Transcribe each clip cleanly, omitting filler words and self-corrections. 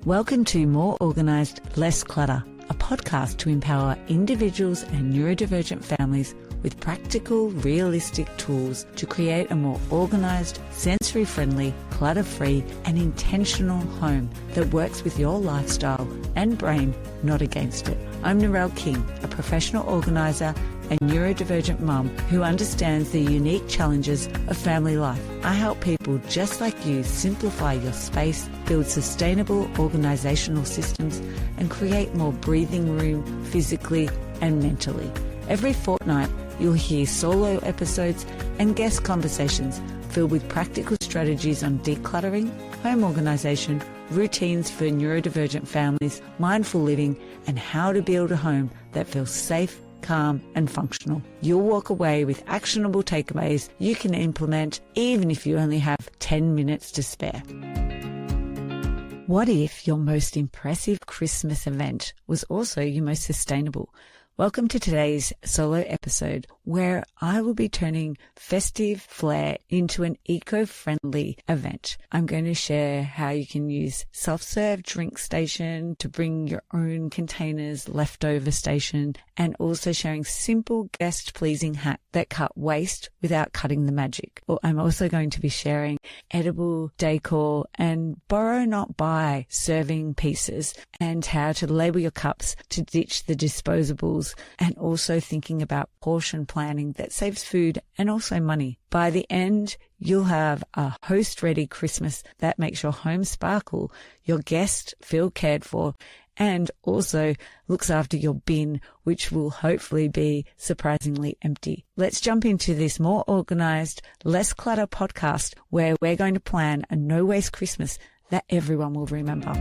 Welcome to More Organised, Less Clutter, a podcast to empower individuals and neurodivergent families with practical, realistic tools to create a more organised, sensory-friendly, clutter-free and intentional home that works with your lifestyle and brain, not against it. I'm Narelle King, a professional organiser and neurodivergent mum who understands the unique challenges of family life. I help people just like you simplify your space, build sustainable organisational systems, and create more breathing room physically and mentally. Every fortnight, you'll hear solo episodes and guest conversations filled with practical strategies on decluttering, home organisation, routines for neurodivergent families, mindful living, and how to build a home that feels safe, calm and functional. You'll walk away with actionable takeaways you can implement even if you only have 10 minutes to spare. What if your most impressive Christmas event was also your most sustainable? Welcome to today's solo episode where I will be turning festive flair into an eco-friendly event. I'm going to share how you can use self-serve drink station to bring your own containers, leftover station, and also sharing simple guest-pleasing hacks that cut waste without cutting the magic. Well, I'm also going to be sharing edible decor and borrow not buy serving pieces and how to label your cups to ditch the disposables, and also thinking about portion planning that saves food and also money. By the end, you'll have a host-ready Christmas that makes your home sparkle, your guests feel cared for, and also looks after your bin, which will hopefully be surprisingly empty. Let's jump into this More Organised, Less Clutter podcast where we're going to plan a no-waste Christmas that everyone will remember.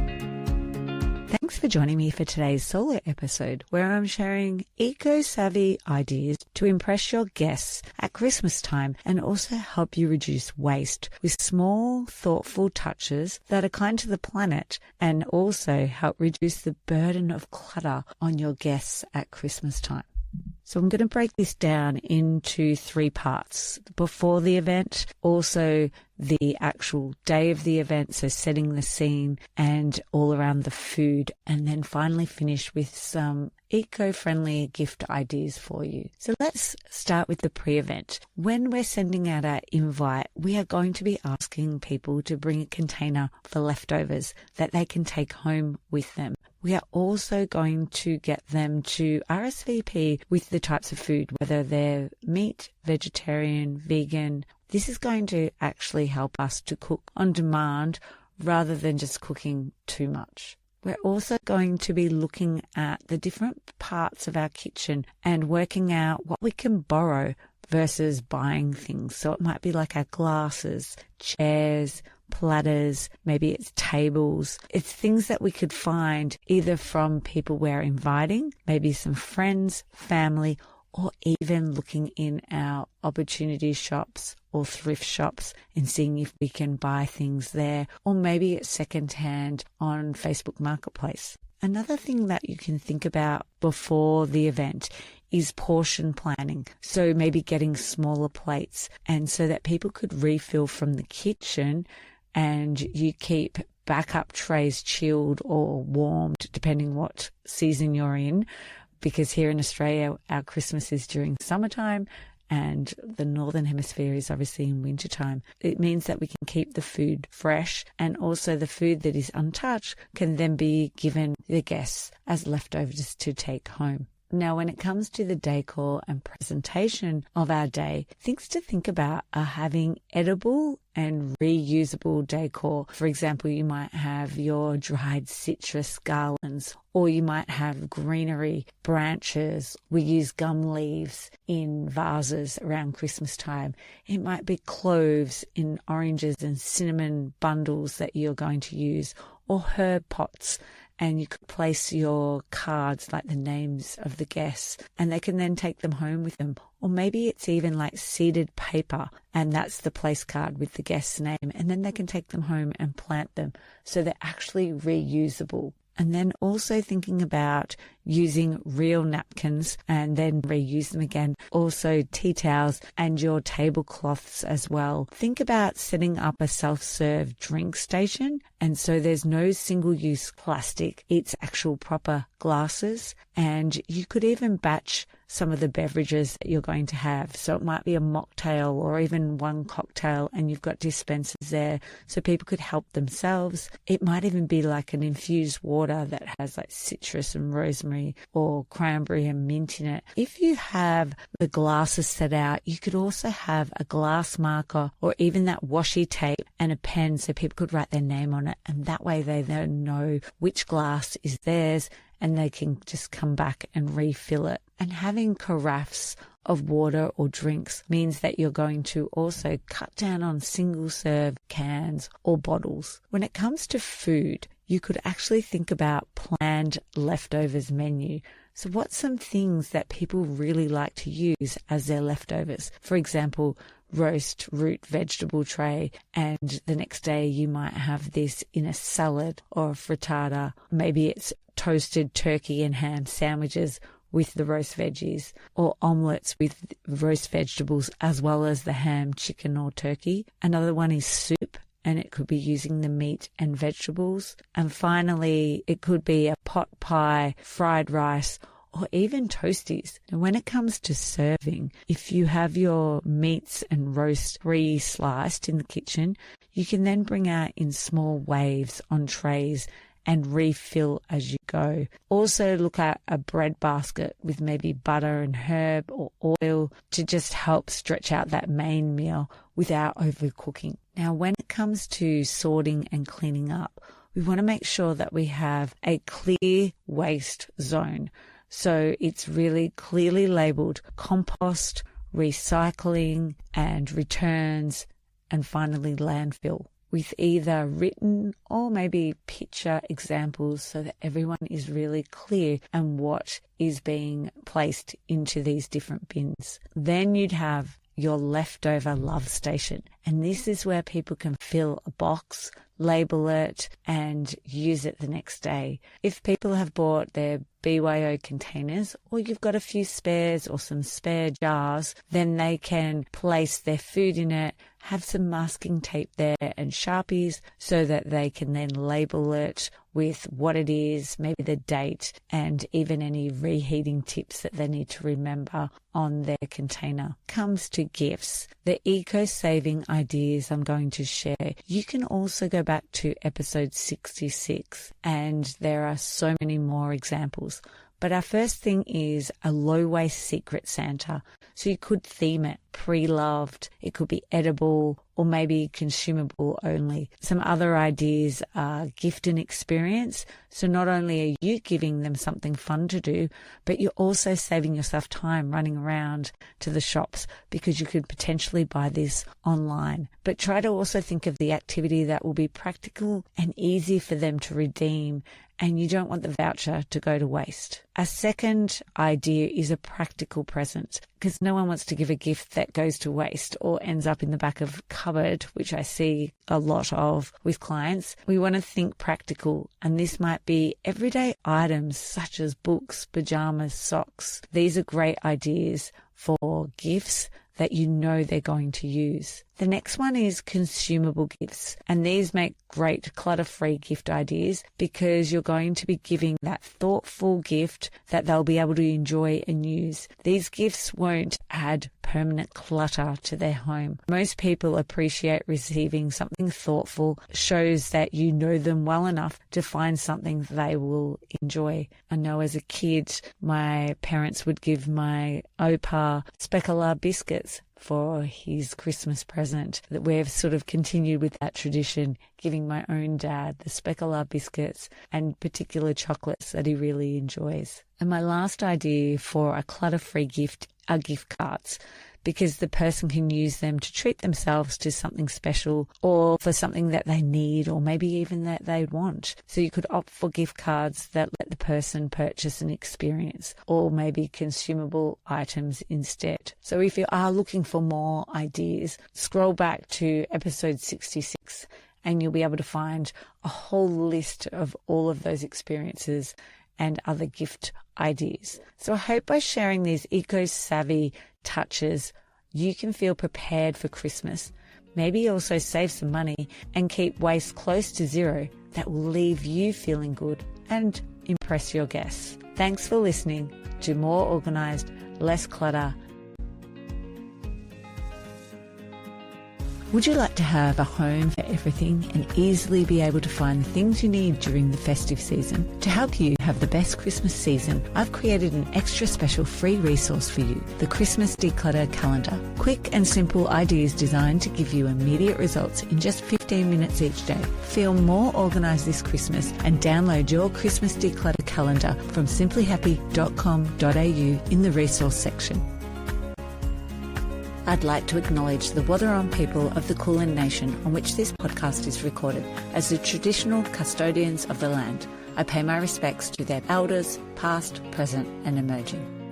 Thanks for joining me for today's solo episode where I'm sharing eco-savvy ideas to impress your guests at Christmas time and also help you reduce waste with small, thoughtful touches that are kind to the planet and also help reduce the burden of clutter on your guests at Christmas time. So I'm going to break this down into 3 parts. Before the event, also the actual day of the event, so setting the scene and all around the food, and then finally finish with some eco-friendly gift ideas for you. So let's start with the pre-event. When we're sending out our invite, we are going to be asking people to bring a container for leftovers that they can take home with them. We are also going to get them to RSVP with the types of food, whether they're meat, vegetarian, vegan. This is going to actually help us to cook on demand rather than just cooking too much. We're also going to be looking at the different parts of our kitchen and working out what we can borrow versus buying things. So it might be like our glasses, chairs, platters, maybe it's tables. It's things that we could find either from people we're inviting, maybe some friends, family, or even looking in our opportunity shops or thrift shops and seeing if we can buy things there, or maybe it's secondhand on Facebook Marketplace. Another thing that you can think about before the event is portion planning. So maybe getting smaller plates, and so that people could refill from the kitchen and you keep backup trays chilled or warmed depending what season you're in. Because here in Australia, our Christmas is during summertime and the Northern Hemisphere is obviously in wintertime. It means that we can keep the food fresh, and also the food that is untouched can then be given the guests as leftovers to take home. Now, when it comes to the decor and presentation of our day, things to think about are having edible and reusable decor. For example, you might have your dried citrus garlands, or you might have greenery branches. We use gum leaves in vases around Christmas time. It might be cloves in oranges and cinnamon bundles that you're going to use, or herb pots. And you could place your cards, like the names of the guests, and they can then take them home with them. Or maybe it's even like seeded paper, and that's the place card with the guest's name, and then they can take them home and plant them. So they're actually reusable. And then also thinking about using real napkins and then reuse them again. Also tea towels and your tablecloths as well. Think about setting up a self-serve drink station. And so there's no single-use plastic. It's actual proper glasses. And you could even batch some of the beverages that you're going to have. So it might be a mocktail or even one cocktail, and you've got dispensers there so people could help themselves. It might even be like an infused water that has like citrus and rosemary or cranberry and mint in it. If you have the glasses set out, you could also have a glass marker or even that washi tape and a pen so people could write their name on it. And that way they then know which glass is theirs and they can just come back and refill it. And having carafes of water or drinks means that you're going to also cut down on single-serve cans or bottles. When it comes to food, you could actually think about planned leftovers menu. So what's some things that people really like to use as their leftovers? For example, roast root vegetable tray, and the next day you might have this in a salad or a frittata. Maybe it's toasted turkey and ham sandwiches with the roast veggies, or omelettes with roast vegetables as well as the ham, chicken or turkey. Another one is soup, and it could be using the meat and vegetables. And finally, it could be a pot pie, fried rice, or even toasties. And when it comes to serving, if you have your meats and roast pre-sliced in the kitchen, you can then bring out in small waves on trays and refill as you go. Also look at a bread basket with maybe butter and herb or oil to just help stretch out that main meal without overcooking. Now, when it comes to sorting and cleaning up, we want to make sure that we have a clear waste zone. So it's really clearly labeled compost, recycling and returns, and finally landfill, with either written or maybe picture examples so that everyone is really clear and what is being placed into these different bins. Then you'd have your leftover love station. And this is where people can fill a box, label it, and use it the next day. If people have bought their BYO containers, or you've got a few spares or some spare jars, then they can place their food in it, have some masking tape there and Sharpies so that they can then label it with what it is, maybe the date, and even any reheating tips that they need to remember on their container. Comes to gifts, the eco-saving ideas I'm going to share. You can also go back to episode 66, and there are so many more examples. But our first thing is a low-waste secret Santa. So you could theme it pre-loved, it could be edible, or maybe consumable only. Some other ideas are gift and experience. So not only are you giving them something fun to do, but you're also saving yourself time running around to the shops because you could potentially buy this online. But try to also think of the activity that will be practical and easy for them to redeem, and you don't want the voucher to go to waste. A second idea is a practical present, because no one wants to give a gift that goes to waste or ends up in the back of a cupboard, which I see a lot of with clients. We want to think practical, and this might be everyday items such as books, pajamas, socks. These are great ideas for gifts that you know they're going to use. The next one is consumable gifts, and these make great clutter-free gift ideas because you're going to be giving that thoughtful gift that they'll be able to enjoy and use. These gifts won't add permanent clutter to their home. Most people appreciate receiving something thoughtful, shows that you know them well enough to find something they will enjoy. I know as a kid, my parents would give my opa specular biscuits for his Christmas present. That we've sort of continued with that tradition, giving my own dad the specular biscuits and particular chocolates that he really enjoys. And my last idea for a clutter-free gift are gift cards, because the person can use them to treat themselves to something special or for something that they need or maybe even that they want. So you could opt for gift cards that let the person purchase an experience, or maybe consumable items instead. So if you are looking for more ideas, scroll back to episode 66 and you'll be able to find a whole list of all of those experiences and other gift ideas. So I hope by sharing these eco-savvy touches, you can feel prepared for Christmas. Maybe also save some money and keep waste close to zero that will leave you feeling good and impress your guests. Thanks for listening to More Organised, Less Clutter. Would you like to have a home for everything and easily be able to find the things you need during the festive season? To help you have the best Christmas season, I've created an extra special free resource for you, the Christmas Declutter Calendar. Quick and simple ideas designed to give you immediate results in just 15 minutes each day. Feel more organised this Christmas and download your Christmas Declutter Calendar from simplyhappy.com.au in the resource section. I'd like to acknowledge the Wathaurong people of the Kulin Nation on which this podcast is recorded as the traditional custodians of the land. I pay my respects to their elders, past, present and emerging.